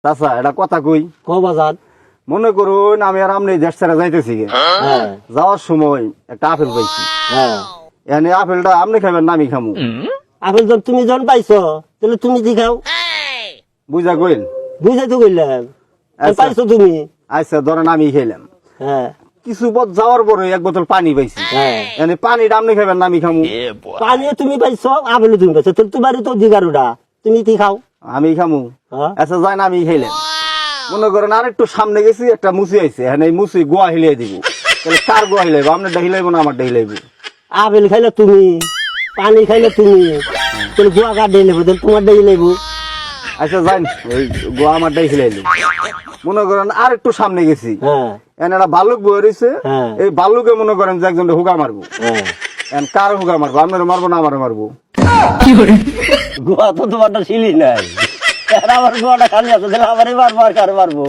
চাচা এটা কথা কই বাজার মনে করুন আমি আর আমনি দেশ ছেড়ে যাইতেছি গে। হ্যাঁ যাওয়ার সময় একটা আপেল পাইছি হ্যাঁ এনে আপেলটা আমনি খাবেন না আমি খামু আপেল তো তুমি যখন পাইছো তাহলে তুমি দি খাও বুঝা কইন বুঝাই তো কইলাম আচ্ছা। পাইছো তুমি আচ্ছা ধরেন আমি খেলাম হ্যাঁ কিছু পথ যাওয়ার পরে এক বোতল পানি পাইছি হ্যাঁ এনে পানিটা আমনি খাবেন না আমি খামু পানিও তুমি পাইছো আপেলও তুমি পাইছো তাহলে তোমার তো অধিকার ওটা তুমি দি খাও আমি খামু হ্যাঁ আচ্ছা যাই না আমি খেলাম মনে করেন আর একটু সামনে গেছি একটা মুসি আইছে হ্যাঁ এই মুসি গোয়া হিলিয়ে দিব তাহলে কার গোয়া হিলাইব আপনারটা হিলাইব না আমারটা হিলাইব আপেল খাইলে তুমি পানি খাইলে তুমি তাহলে গুয়া কাঠ দিয়ে নেবো তাহলে তোমার দিয়ে নেবো আচ্ছা যাই ওই গোয়া আমারটাই হিলাইলো মনে করেন আর একটু সামনে গেছি হ্যাঁ এনে একটা ভাল্লুক বয়ে রয়েছে হ্যাঁ এই ভাল্লুকে মনে করেন যে একজন হুকা মারবো হ্যাঁ এন কার হুকা মারবো আপনার মারবো না আমারে মারবো গুয়া তো তোমারটা শিলি নাই আর আমার গুয়াটা খালি আছে তাহলে আমারই মারবো আর কার মারবো